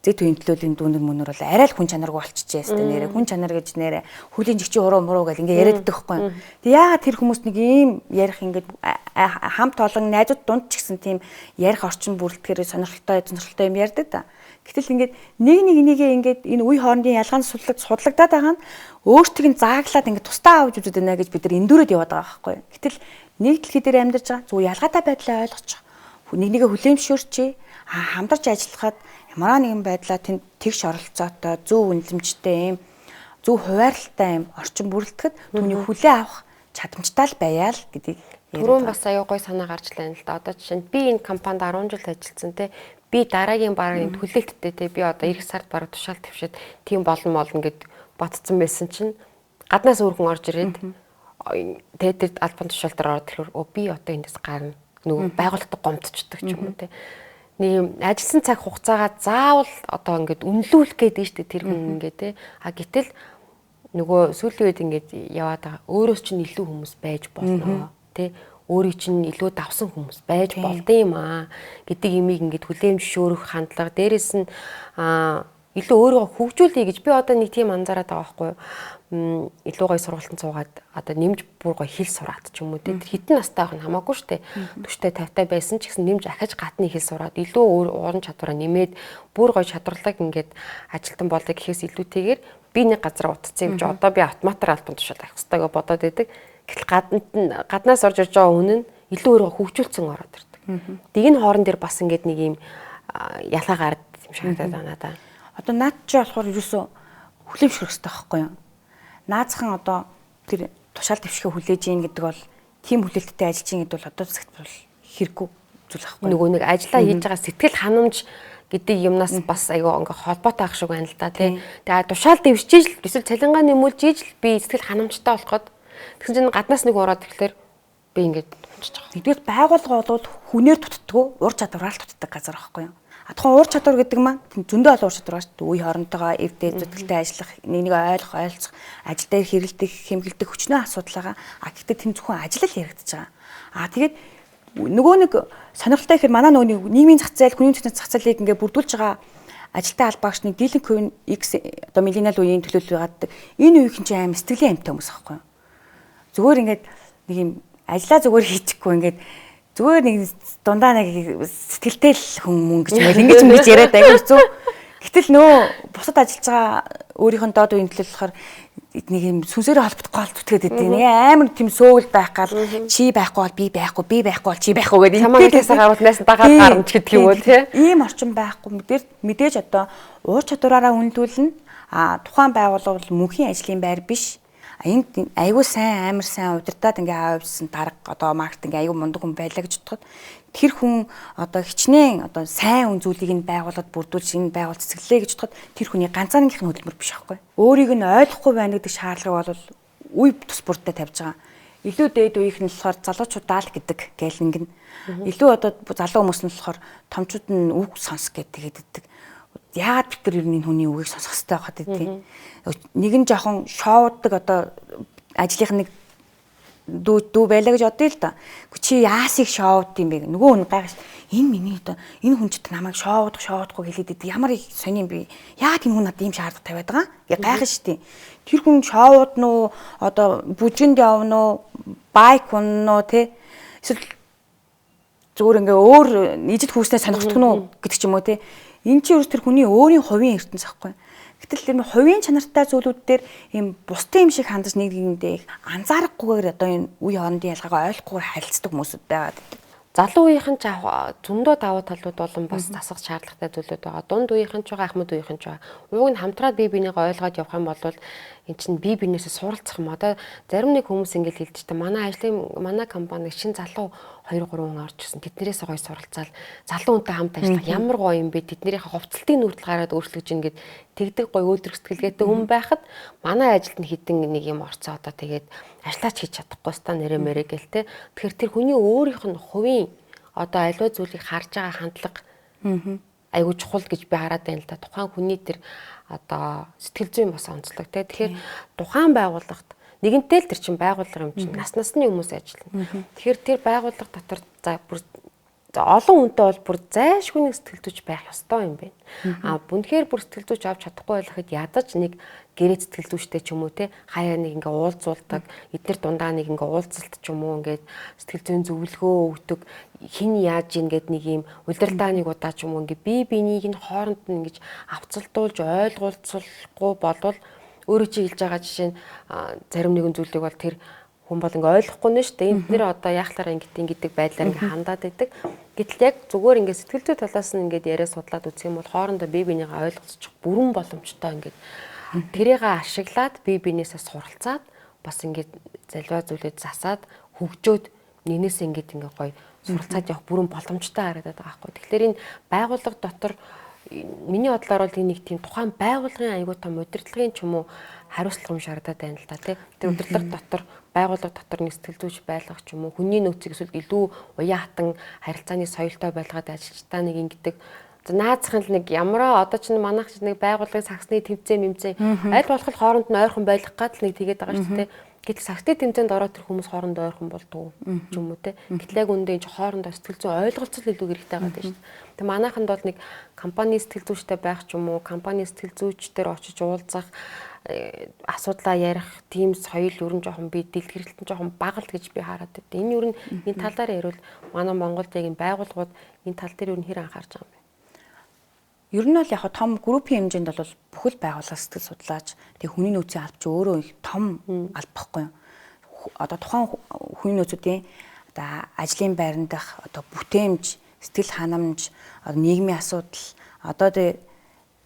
Z үеийн төлөөллийн дүүнэр мөнөр бол арай л хүн чанаргүй болчихжээ өстой нэрээ. Хүн чанар гэж нэрээ хүлийн жигчи уруу муруу гэл ингээ яриад байдаг байхгүй юу. Тэг яагаад тэр хүмүүс нэг ийм ярих ингээд хамт олон найзууд дунд ч гэсэн тийм ярих орчин бүрэлдэхээр сонирхолтой юм ярьдаг да. Гэтэл ингээд нэгээ ингээд энэ үе хоорондын ялгаанд судлагдаад байгаа нь өөртөө зааглаад ингээд тусдаа авч үзээд байна гэж бид нар эндүрээд яваад байгаа байхгүй юу. Гэтэл нэг дэлхий дээр амьдарч байгаа зөв ялгаатай байдлаа ойлгочих. Нэгнийгээ хүлээмжшөөрчээ хамтарч ажиллахад ямар нэгэн байдлаа тэнд тэгш оролцоотой зөв үнэлэмжтэй юм зөв хуваарлалтай юм орчин бүрэлдэхэд түүний хүлээ авах чадамжтай л байяа л гэдгийг түрүүн бас аюу гой санаа гарч лээ л да. Одоо жишээ нь би энэ компанид 10 жил ажилласан те би дараагийн бараг төлөлттэй те би одоо эх сард бараг тушаал твшээд тийм болно гэд ботцсон байсан чинь гаднаас өөр хүн орж ирээд тэр албан тушаал дээр ороод ирэхээр би одоо эндээс гарна нөгөө байгууллагад гомдчихдаг ч юм уу те нэг ажилласан цаг хугацаагаа заавал одоо ингээд үнэлүүлэх гэдэг нь шүү дээ тэр хүн ингээд те гэтэл нөгөө сүүлийн үед ингээд яваад байгаа өөрөөс чинь илүү хүмүүс байж болно те өөрийг чинь илүү давсан хүмүүс байж болдсон юм гэдэг имийг ингээд хүлээмжшөөрөх хандлага дээрэс нь илүү өөрийгөө хөгжүүлэе гэж би одоо нэг тийм анзаараад байгаа байхгүй юу илүү гоё сургалтанд суугаад одоо нэмж бүр гоё хэл сураад ч юм уу те хитэн настай байх нь хамаагүй шүү дээ 40-тай 50-тай байсан ч гэсэн нэмж ахиж гадны хэл сураад илүү уран чадвараа нэмээд бүр гоё чадварлаг ингээд ажилтан болдог гэхээс илүүтэйгээр би нэг газар утцсан юм чи одоо би автоматар албан тушаал авах хэрэгтэйгээ бодоод байдаг. Гэтэл гаднаас орж ирж байгаа хүн нь илүү өөрийгөө хөгжүүлсэн ороод ирдэг. Тэг энэ хоорон дээр бас ингээд нэг юм ялгаа гард юм шиг надад байна. Одоо наад чи болохоор ерөөсөө хүлээмжшүүлэх хэрэгтэй байхгүй юу? Наацхан одоо тэр тушаал дэвшгээ хүлээж ийн гэдэг бол тийм хүлээлттэй ажиллаж ийн гэдэг бол одоо зэгт бол хэрэггүй зүйл байхгүй юу? Нөгөө нэг ажиллаа хийж байгаа сэтгэл ханамж гэдэг юмнаас бас айгаа ингээ холбоотой ах шиг байна л да тий. Тэгээ тушаал дэвшиж л эсвэл цалингаа нэмүүлж иж л би сэтгэл ханамжтай болоход тэгсэн чинь гаднаас нэг ороод ирэхлээр би ингээд унчиж байгаа. Нэгдүгээр байгууллага бол хүнээр дутдаггүй ур чадвараар дутдаг газар байхгүй юу? Адхан уур чадвар гэдэг маань зөндөө олон уур чадвар шүү дээ. Үе хоорондойгоо эвдээ зүтгэлтэй ажиллах, нэг ойлгох, ойролцох, ажил дээр хэрэглэдэг, хэмгэлдэг хүчнээ асуудал байгаа. Гэхдээ тэм зөвхөн ажил л яригдаж байгаа. Тэгээд нөгөө нэг сонирхолтой гэхээр манай нөгөө нийгмийн зах зээл, хүний зүйн зах зээлийг ингээд бүрдүүлж байгаа ажилтаа албаагчны дийлэнх хувь нь X одоо миллениал үеийн төлөөлөл гаддаг. Энэ үеийн чинь аим сэтгэлийн амьтаа хүмүүс аахгүй юу? Зүгээр ингээд нэг юм ажиллаа зүгээр хийчихгүй ингээд зүгээр нэг дундаа нэг сэтгэлтэй л хүн мөн гэж ингэж яриад аягүй зү. Гэтэл нөө бусад ажиллаж байгаа өөрийнх нь доод үеийн төлөөлөл болохоор нэг юм сүнсээрээ холбогдох гол зүтгээд идэв. Нэг амар тийм сөөгөл байх гал чи байхгүй бол би байхгүй, би байхгүй бол чи байхгүй гэдэг. Чамаасаа гарууд найс дагаад гарч гэдэг юм уу тий? Ийм орчин байхгүй мэдээж одоо уур чадвараараа үнэлүүлнэ. Тухайн байгууллага бол мөнхийн ажлын байр биш. Энд аюу сайн амар сайн удирдаад ингээ аавчсан дарга одоо маркетинг аюу мундаг хүн байлаа гэж бодоход тэр хүн одоо хичнээн одоо сайн үн зүйлийг нь байгууллагад бүрдүүлж энэ байгууллага цэцгэлээ гэж бодоход тэр хүний ганцаарынх нь хөдөлмөр биш аахгүй. Өөрийг нь ойлгохгүй байна гэдэг шаардлага бол үе тус бүрдээ тавьж байгаа. Илүү дээд үеийнх нь болохоор залуучуудаа л гэдэг гээл ингэн. Илүү одоо залуу хүмүүс нь болохоор томчууд нь үг сонс гэдэг тэгдэг. Яагаад бид нар ер нь энэ хүний үгийг сонсох хэрэгтэй байхад тийм нэг нь жоохон шоуддаг одоо ажлынх нэг дүү байлаа гэж бодъё л да. Чи яасыг шоуд юм бэ? Нөгөө хүн гайхаш. Энэ миний одоо энэ хүн ч намайг шоудахгүй хэлээд идэв. Ямар их сони юм бэ? Яагаад энэ хүн надад ийм шаардлага тавиад байгаа? Гэ гайхаш тий. Тэр хүн шоуд нуу одоо бүжинд явна уу? Байк унна уу те? Эсвэл зүгээр ингээ өөр нийтэд хүүснээ сонирхдох нь уу гэдэг ч юм уу те. Энэ чинь ерөөс тэр хүний өөрийн хувийн ертөнц ахгүй. Гэтэл энэ хувийн чанартай зүйлүүд дээр ийм бусдын юм шиг хандаж нэг нэгэндээ анзаарахгүйгээр одоо энэ үе хоорондын ялгаагаа ойлгохгүйгээр харилцдаг хүмүүсүүд байгаад байдаг. Залуу үеийнхэн ч зөндөө давуу талууд болон бас засах шаардлагатай зүйлүүд байгаа. Дунд үеийнхэн ч байгаа, ахмад үеийнхэн ч байгаа. Уг нь хамтраад бие бинийгээ ойлгоод явах юм бол эн чинь бие биенээсээ суралцах юм. Одоо зарим нэг хүмүүс ингэж хэлж та манай компани шинэ залуу 2 3 хүн орж ирсэн. Тэднэрээс гоё суралцаал залуу хүнтэй хамт ажиллах ямар гоё юм бэ? Тэднэрийнхээ хувцалтын нүртэл гараад өөрчлөж ингээд тэгдэг гоё өөдрөг сэтгэлгээтэй хүн байхад манай ажилд нь хідэн нэг юм орцоо одоо тэгээд ажиллаач хийж чадахгүй ста нэрэ мэрэ гэл те. Тэгэхээр тэр хүний өөрийнх нь хувийн одоо аливаа зүйлийг харж байгаа хандлага айгуу чухал гэж би хараад байна л да. Тухайн хүний тэр одоо сэтгэл зүйн бас онцлог те. Тэгэхээр тухайн байгууллагт нэгэнтэй л тэр чин байгууллага юм чинь нас насны хүмүүс ажиллана. Тэгэхээр тэр байгууллага дотор за бүр олон хүнтэй бол бүр зайлшгүй нэг сэтгэл зүйч байх ёстой юм байна. Бүнхээр бүр сэтгэл зүйч авч чадахгүй байхад ядаж нэг гэрээ сэтгэл зүйчтэй ч юм уу те хаяа нэг ингээ уулзуулдаг эдгээр дундаа нэг ингээ уулзалт ч юм уу ингээд сэтгэл зүйн зөвлөгөө өгдөг хин яаж ингээд нэг юм удирдаа нэг удаа ч юм уу ингээ бие биенийг нь хооронд нь ингэж авцалдуулж ойлгуулцахгүй болвол өөрөө чи хэлж байгаа жишээ нь зарим нэгэн зүйлийг бол тэр хүн бол ингээ ойлгохгүй нэ шүү дээ. Энд нэр одоо яахлаараа ингэдэг байдлаар ингээ хандаад байдаг. Гэтэл яг зүгээр ингээ сэтгэл зүй талаас нь ингээ яриа судлаад үзэх юм бол хоорондоо бие бинийгаа ойлгоцчих бүрэн боломжтой ингээ тэрийг ашиглаад бие биенээсээ суралцаад бас ингээ заливаа зүйлүүд засаад хөгжөөд нэгнээс ингээ гоё суралцаад явах бүрэн боломжтой харагдаад байгаа байхгүй. Тэгэхээр энэ байгууллага дотор миний бодлоор бол нэг тийм тухайн байгууллагын аягүй том удирдлагын ч юм уу хариуцлага юм шаардаад байна л да тий. Тэр удирдлага дотор байгууллага дотор нэг сэтгэл зүйч байлгах ч юм уу хүний нөөцийг эсвэл илүү уян хатан харилцааны соёлтой байлгаад ажилчдаа нэг ингэдэг наацхан л нэг ямараа одоо ч манайх ч нэг байгууллагын сагсны тэмцээн аль болох хооронд нь ойрхон байх гад л нэг тэгээд байгаа шүү дээ. Гэтэл сагсны тэмцээнд ороод тэр хүмүүс хоорондоо ойрхон болдгоо ч юм уу те. Гэтэл яг үндэ энэ хоорондоо сэтгэл зүйн ойлголцол илүү хэрэгтэй байгаа даа шүү дээ. Тэгээ манайханд бол нэг компани сэтгэл зүйчтэй байх ч юм уу, компани сэтгэл зүйчдэр очиж уулзах, асуудлаа ярих, тийм соёл ер нь жоохон би дэлгэрэлтэн жоохон бага л гэж би хараад байна. Энэ ер нь энэ талаар ярил манай Монголд яг энэ байгууллагууд энэ тал дээр ер нь хэр анхаарч байгаа юм бэ? Ер нь бол яг том группийн хэмжээнд бол бүхэл байгууллага сэтгэл судлаач тэг хүний нөөцийн албач өөрөө их том албахгүй юу. Одоо тухайн хүний нөөцүүдийн одоо ажлын байранд дах одоо бүтээмж, сэтгэл ханамж, нийгмийн асуудал одоо тэг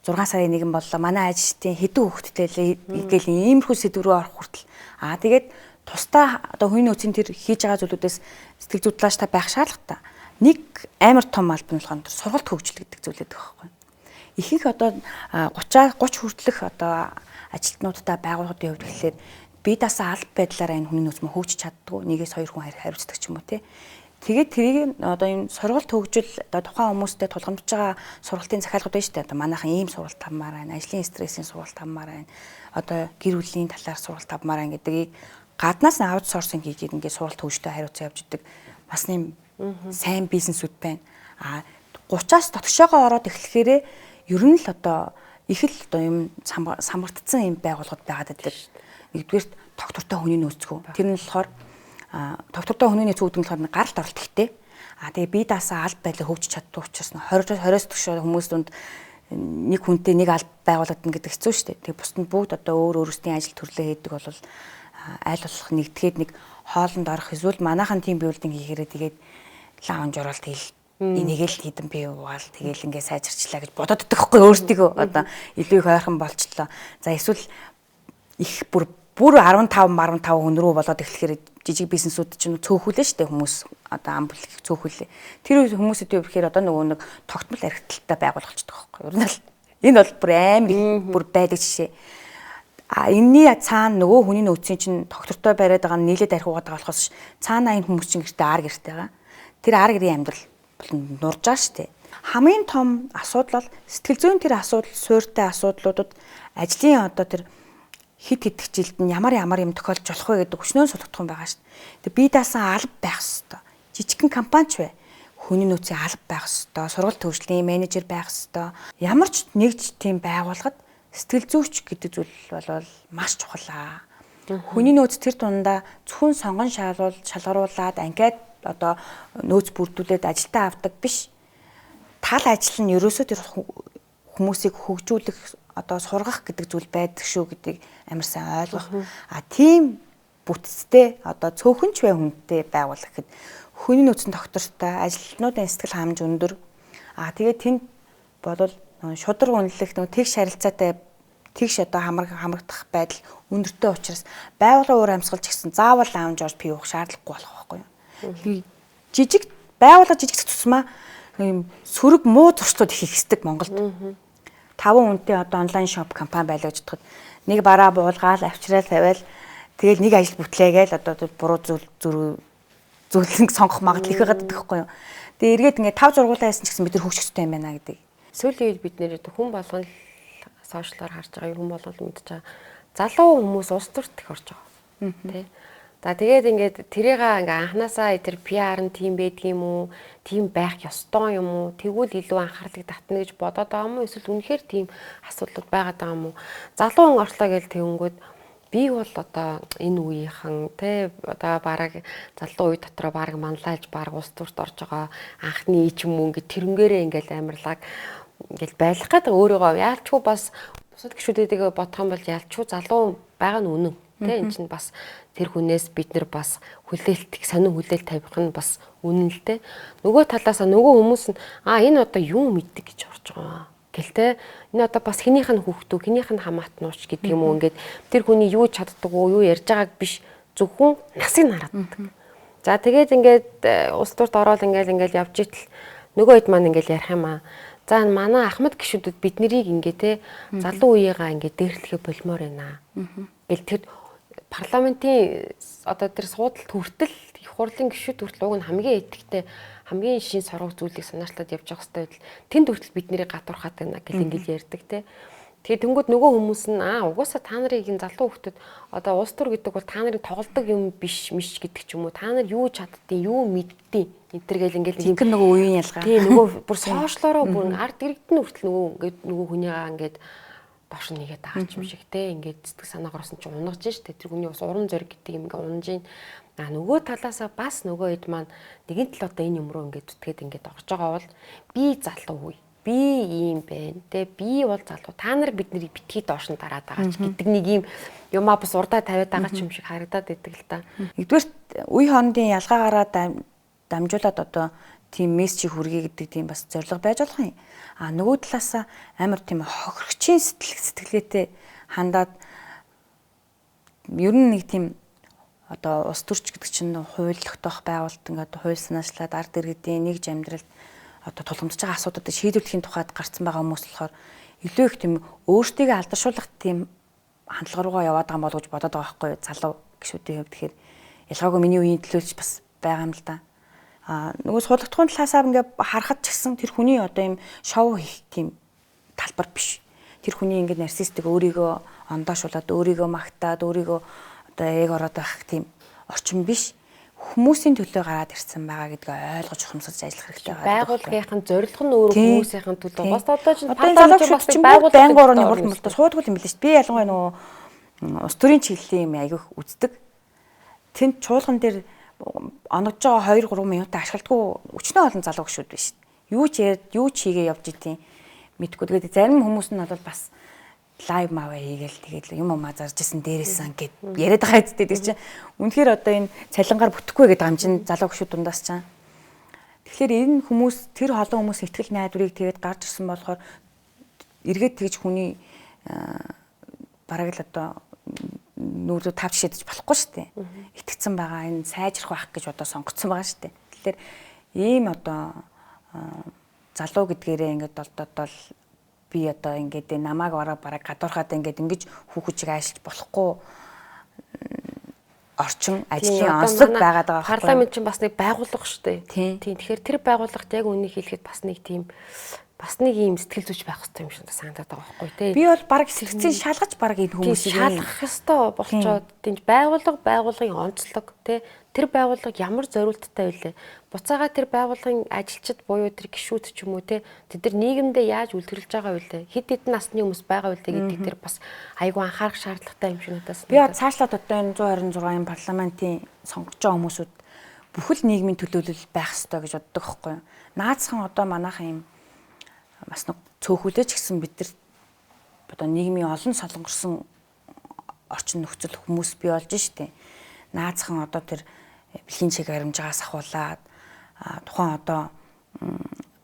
6 сарын нэгэн боллоо. Манай ажилчдын хэдэн хүүхэдтэй гээл иймэрхүү сэдв рүү орох хүртэл тэгээд тусдаа одоо хүний нөөцийн тэр хийж байгаа зүйлүүдээс сэтгэл судлаачтай байх шаардлагатай. Нэг амар том албан болохоор сургалт хөгжил гэдэг зүйлээд байгаа байхгүй. Ихэнх одоо 30 хүртэлх одоо ажилтнуудтай байгууллагын хувьд гэхэлэр бие даасан алба байдлаараа энэ хүний нөөц мө хөгжиж чаддгүй. Нэгээс 2 хүн хариуцдаг ч юм уу те. Тэгээд тэрийг одоо энэ сургалт хөгжил одоо тухайн хүмүүстэй тулгамдж байгаа сургалтын захиалгууд байна шүү дээ. Одоо манайхан ийм сургалт авмаар байна. Ажлын стрессийн сургалт авмаар байна. Одоо гэр бүлийн талаар сургалт авмаар байна гэдгийг гаднаас нь аутсорсинг хийгээд ингээд сургалт хөгжөлтэй хариуцсан явж идэг бас нэм сайн бизнесүүд байна. 30-аас дотгошоогоо ороод эхлэхээрээ ер нь л одоо их л одоо юм самбартцсан юм байгууллагууд байгаад байдаг. Нэгдүгээр доктортой хүний нөөцгүй. Тэр нь болохоор доктортой хүний нөөц үүдэн болохоор гаралт оролт ихтэй. Тэгээ бие даасан алба байдлыг хөгжиж чаддаг учраас 20-20-с төгсөө хүмүүс донд нэг хүнтэй нэг алба байгуулагдана гэдэг хэцүү шүү дээ. Тэгээ бусд нь бүгд одоо өөр өөрсдийн ажил төрлөө хийдэг бол аль болох нэгтгэхэд нэг хоолнд орох эсвэл манайхан team building хийгээрээ тэгээд лаунж оролт хийл энийг л хийдэн би угаал тэгээл ингээ сайжирчлаа гэж бодоод идэх байхгүй өөртөө одоо илүү их ойрхон болчлоо. За эсвэл их бүр 15 хүн рүү болоод эхлэхээр жижиг бизнесүүд чинь цөөхүүлээ шүү дээ хүмүүс одоо амбул цөөхүүлээ. Тэр хүмүүсийн төвхээр одоо нөгөө нэг тогтмол архитекттай байгуулагддаг байхгүй. Ер нь л энэ бол бүр амар бүр байдаг жишээ. Энэний цаана нөгөө хүний нөөцийн чинь доктортой бариад байгаа нийлээд архиугаад байгаа болохоос цаана энэ хүмүүс чинь гэртээ ар гэртээ байгаа. Тэр ар гэрийн амьдрал нурж байгаа шүү дээ. Хамгийн том асуудал бол сэтгэл зүйн тэр асуудал, суурьтай асуудлуудад ажлын одоо тэр хит хитэх жилд нь ямар юм тохиолж болох вэ гэдэг өчнөө сулгадах юм байгаа шүү дээ. Тэгээ бие даасан алба байх ёстой. Жижигхэн компанич бай. Хүний нөөцийн алба байх ёстой. Сургалт төвшлийн менежер байх ёстой. Ямар ч нэгж тийм байгууллагад сэтгэл зүйч гэдэг зүйл бол маш чухал аа. Хүний нөөц тэр дундаа зөвхөн сонгон шалгаруулад ангиад одоо нөөц бүрдүүлээд ажилтаа авдаг биш. Тал ажил нь ерөөсөө тэр хүмүүсийг хөгжүүлэх одоо сургах гэдэг зүйл байдаг шүү гэдгийг амар сайн ойлгох. Тийм бүтцтэй одоо цөөхөнч бай хүнтэй байгуулах гэхэд хүний нөөцийн доктортой ажилтнуудын сэтгэл хаамж өндөр. Тэгээд тэнд бодвол шудраг үнэлэх тэгш харилцаатай тэгш одоо хамрагдах байдал өндөртэй учраас байгууллагын уур амьсгалч гэсэн заавал аамж орж пий уух шаардлагагүй болох байхгүй юу. Жижиг байгууллага жижиг тусмаа сөрөг муу зуршлууд их ихсдэг Монголд. 5 хүнтэй одоо онлайн шоп компани байлгаждахад нэг бараа буулгаал авчрал тавиал тэгэл нэг ажил бүтлээгээл одоо буруу зүйлэн сонгох магадлал их байгаа гэхгүй юу. Тэгээ эргээд ингээд 5 зургуулаа хийсэн ч гэсэн бид нар хөгжих хэрэгтэй юм байна гэдэг. Сүүлийн үед бид нэр хүн болгон сошиалаар харж байгаа хүн болгол мэдж байгаа. Залуу хүмүүс улс төрт их орж байгаа. Тэ. За тэгээд ингээд тэрийг ингээ анханасаа тэр PR нь тийм байдгийм үү? Тийм байх ёстой юм уу? Тэгвэл илүү анхаарлыг татна гэж бодоод байгаа юм уу? Эсвэл үнэхээр тийм асуудлууд байгаад байгаа юм уу? Залуу хүн орлоо гэж тэгэнгүүт би бол одоо энэ үеийнхэн тэ одоо бараг залуу үе дотроо бараг манлайлж бараг улс төрт орж байгаа анхны ич юм уу? Ингээ тэрнгээрээ ингээл амарлаг ингээл байлах гэдэг өөрийгөө яалчгүй бас бусад гишүүдэйгээ бодох юм бол яалчгүй залуу байгаа нь үнэн. Тэ энэ чинь бас тэр хүнээс бид нар бас хүлээлт сонин хүлээлт тавих нь бас үнэн л тэ. Нөгөө талаасаа нөгөө хүмүүс нь энэ одоо юу мэддэг гэж орж байгаа гэл тэ. Энэ одоо бас хинийх нь хүүхдүү, хинийх нь хамаатнууч гэдэг юм уу ингээд тэр хүний юу чаддаг уу, юу ярьж байгааг биш зөвхөн насыг харааддаг. За тэгээд ингээд улс төрт ороод ингээд явж итэл нөгөө хэд маань ингээд ярих юм аа. За манай Ахмад гишүүдүүд бид нарыг ингээд те залуу үеийгаа ингээд дээрлэхэ болмоор байна. Гэл тэр парламентын одоо тэр суудалд хүртэл их хурлын гишүүд хүртэл уг нь хамгийн эдгтэй хамгийн шин соргог зүйлийг санаачлаад явж байгаа хэвээр байтал тэнд хүртэл бид нарыг гадуурхаад байна гэл ингээд ярьдаг те. Тэгээд тэнгууд нөгөө хүмүүс нь угаасаа та нарыг энэ залуу хүмүүс одоо улс төр гэдэг бол та нарыг тоглодог юм биш миш гэдэг ч юм уу. Та нар юу чаддیں, юу мэддیں энтергээл ингээд тийм нөгөө үеийн ялгаа. Тийм нөгөө бүр сошиалороо бүр ард иргэд нь хүртэл нөгөө хүнийгаа ингээд доош нь нэгээд даач юм шиг те ингээд сэтгэл санаагаарсан чи унгаж штэ тэр хүний бас уран зориг гэдэг юм ингээд унж ийн нөгөө талаасаа бас нөгөө хэд маань нэгэн тал одоо энэ юм руу ингээд зүтгээд ингээд орж байгаа бол би залуу үе би ийм байна те би бол залуу та нар бид нарыг битгий доош нь дараад байгаа ч гэдэг нэг ийм юмаа бас урдаа тавиад байгаа ч юм шиг харагдаад байдаг л та. Нэгдүгээр үе хоорондын ялгаагаараа дамжуулаад одоо тийм мессеж хүргэе гэдэг тийм бас зорилго байж болох юм. Нөгөө талаасаа амар тийм хохирогчийн сэтгэлгээтэй хандаад ер нь нэг тийм одоо улс төрч гэдэг чинь хуулигдох байгуулалт ингээд хууль санаачлаад ард иргэдийн нэгж амьдралд одоо тулгамдж байгаа асуудлуудыг шийдвэрлэхийн тухайд гарсан байгаа хүмүүс болохоор илүү их тийм өөрсдийгөө алдаршуулах тийм хандлага руугаа яваад байгаа болов гэж бодоод байгаа байхгүй юу залуу гишүүдийн хувьд тэгэхээр ялгаагүй миний үеийн төлөөлж бас байгаа юм л да. Нөгөө суулгадахын талаасаа ингээд харахад ч гэсэн тэр хүний одоо юм шоу хийх тийм талбар биш. Тэр хүний ингээд нарциссик өөрийгөө ондоошуулаад өөрийгөө магтаад өөрийгөө одоо яг ороод байх тийм орчин биш. Хүмүүсийн төлөө гараад ирсэн байгаа гэдгээ ойлгож ухамсарч ажиллах хэрэгтэй байна. Байгууллагын зорилго нь өөр хүмүүсийн төлөө. Бас одоо чинь бас байгууллагын орны хурд мөртөө суудгуул юм билээ шүү. Би ялангуяа нөгөө улс төрийн чиглэлийн юм аягих үздэг. Тэнд чуулган дээр оногж байгаа 2-3 минутаа ашигладгүй өчнөө олон залуу гүшүүд биш. Юу ч хийгээ явж идэв мэдгүй. Тэгээд зарим хүмүүс нь бол бас лайв маваа хийгээл тэгээд юм зарж исэн дээрээсэн гэд яриад байгаа хэвчээ тийм чинь. Үнэхээр одоо энэ цалингаар бүтэхгүй гэдэг юм чинь залуу гүшүүд дундаас чаа. Тэгэхээр энэ хүмүүс тэр олон хүмүүс ихтгэл найдварыг тэгээд гарч ирсэн болохоор эргээд тэгж хүний бараг л одоо нүүрээ тавч шидэж болохгүй шүү дээ. Итгэцэн байгаа энэ сайжрах байх гэж одоо сонгогдсон байгаа шүү дээ. Тэгэхээр ийм одоо залуу гэдгээрээ ингээд бол би одоо ингээд намааг бараг гадуурхаад ингээд ингэж хүүхүүчиг ажиллаж болохгүй орчин ажлын онцлог байгаад байгаа байхгүй. Парламент чинь бас нэг байгууллага шүү дээ. Тийм. Тэгэхээр тэр байгууллагт яг үнийг хэлэхэд бас нэг тийм бас нэг ийм сэтгэл зүйч байх хэрэгтэй юм шиг санагдаад байгаа байхгүй тий. Би бол баг сэтгцийн шалгаж баг энэ хүмүүсийг шалгах ёстой болчоод тийж байгууллагын онцлог тий тэр байгууллага ямар зориулттай вэ? Буцаага тэр байгууллагын ажилчид буюу тэр гишүүд ч юм уу тий тэд нар нийгэмдээ яаж үлгэрлэж байгаа вэ? Хэд хэдэн насны хүмүүс байгаа вэ гэдгийг тэр бас айгүй анхаарах шаардлагатай юм шиг надаас. Би цаашлаад одоо энэ 126-ын парламентын сонгогч байгаа хүмүүсүүд бүхэл нийгмийн төлөөлөл байх ёстой гэж боддог байхгүй юу? Наацхан одоо манайхан юм бас нэг цөөхүүлээч гэсэн бид нар одоо нийгмийн олон солонгорсон орчин нөхцөл хүмүүс бий болж штэ. Наацхан одоо тэр бэлгийн чиг баримжаагаас ахуулаад тухайн одоо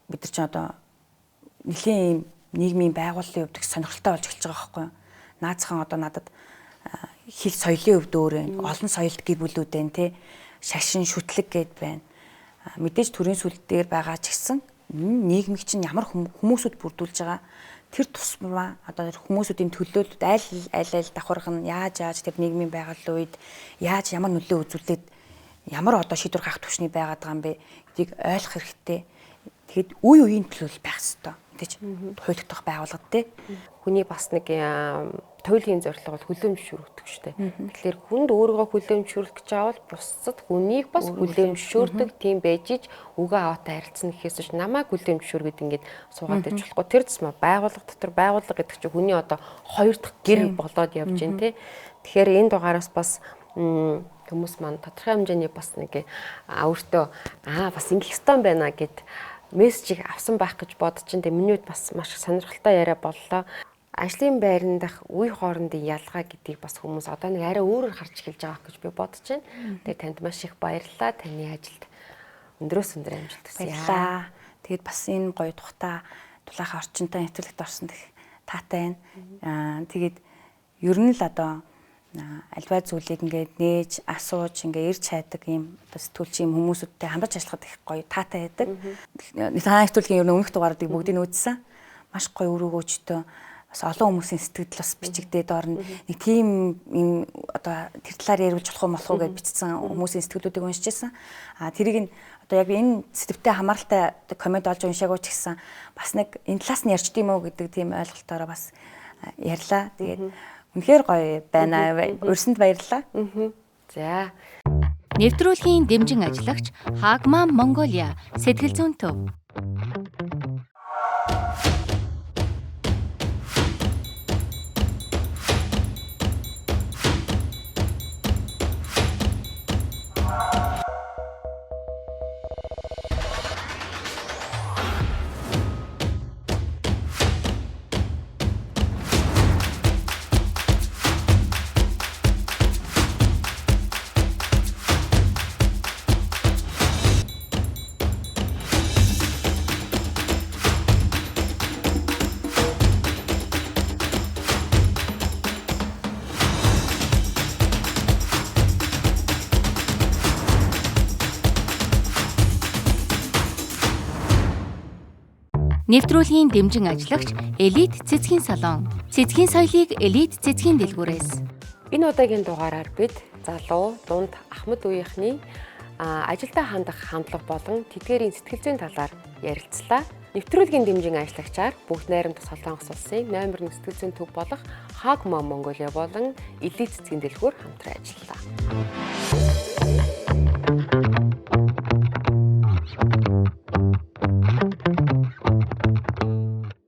бид нар ч одоо нэлийн нийгмийн байгууллагын хувьд их сонирхолтой болж эхэлж байгаа байхгүй юу? Наацхан одоо надад хэл соёлын хувьд өөрөө олон соёлт гэр бүлүүдэн тий шашин шүтлэг гэд байна. Мэдээж төрийн сүлд дээр байгаа ч гэсэн нийгмийг чинь ямар хүмүүсүүд бүрдүүлж байгаа тэр тусмаа одоо хүмүүсүүдийн төлөөлөлд аль давхарх нь яаж тэр нийгмийн байгууллагын үед яаж ямар нөлөө үзүүлээд ямар одоо шийдвэр гаргах түвшний байгаад байгаа юм бэ гэдгийг ойлгох хэрэгтэй. Тэгэхэд үе үеийн төлөөлөл байх ёстой. Мэдээж туйлдах байгууллагад те хүний бас нэг туйлын зорилго бол хүлээмжшүүргэх шүү дээ. Тэгэхээр хүнд өөрийгөө хүлээмжшүүрэх гэж авал бусдад хүнийг бас хүлээмжшүүрдэг тийм байж иж үгээ аваатай харилцсан гэхээс ч намайг хүлээмжшүүргээд ингээд суугаад иж болохгүй. Тэр тусмаа байгууллага дотор байгууллага гэдэг чинь хүний одоо хоёр дахь гэр болоод явж байна те. Тэгэхээр энэ дугаараас бас хүмүүс маань тодорхой хэмжээний бас нэг өөртөө бас ингэх ёстой юм байна гэд мессежийг авсан байх гэж бодож чинь миний хувьд бас маш сонирхолтой яриа боллоо. Ажлын байранд дах үе хоорондын ялгаа гэдгийг бас хүмүүс одоо нэг арай өөрөөр харж эхэлж байгаа гэж би бодож байна. Тэгээд танд маш их баярлалаа. Таны ажилд өндрөөс өндөр амжилт хүсье. Баярлалаа. Тэгээд бас энэ гоё тухта дулаахан орчинтой нэвтрүүлэгт орсон дэх таатай байна. Тэгээд ер нь л одоо альва зүйлийг ингээд нээж асууж ингээд ирж хайдаг юм одоо сэтгүүлч юм хүмүүсүүдтэй хамбаж ажиллахад их гоё таатай байдаг. Та нэвтрүүлгийн ер нь өмнөх дугааруудыг бүгдийг үзсэн. Маш гоё өрөөгөөчтэй бас олон хүмүүсийн сэтгэл бас бичигдээд орно. Нэг тийм юм одоо тэр талаар ярилж болох уу гэж бичсэн хүмүүсийн сэтгэлүүдийг уншижсэн. Тэрийг нь одоо яг энэ сэдвтэй хамааралтай комент олж уншаагүй ч гэсэн бас нэг энэ талаас нь ярьчд юм уу гэдэг тийм ойлголтоороо бас ярьлаа. Тэгээд үнэхээр гоё байна. Өрсөнд баярлалаа. За. Нэвтрүүлгийн дэмжин ажиллагч Hagman Mongolia сэтгэл зүйн төв. Нэвтрүүлгийн дэмжин ажиллагч Элит цэцгийн салон. Цэцгийн соёлыг элит цэцгийн дэлгүүрээс. Энэ удаагийн дугаараар бид залуу дунд Ахмад үеийнхний ажилдаа хандах хандлага болон тэдгээрийн сэтгэл зүйн талаар ярилцлаа. Нэвтрүүлгийн дэмжин ажиллагчаар бүгд найрамд Солонгос улсын номер 1 сэтгэл зүйн төв болох Hagman Mongolia болон элит цэцгийн дэлгүүр хамтран ажиллалаа.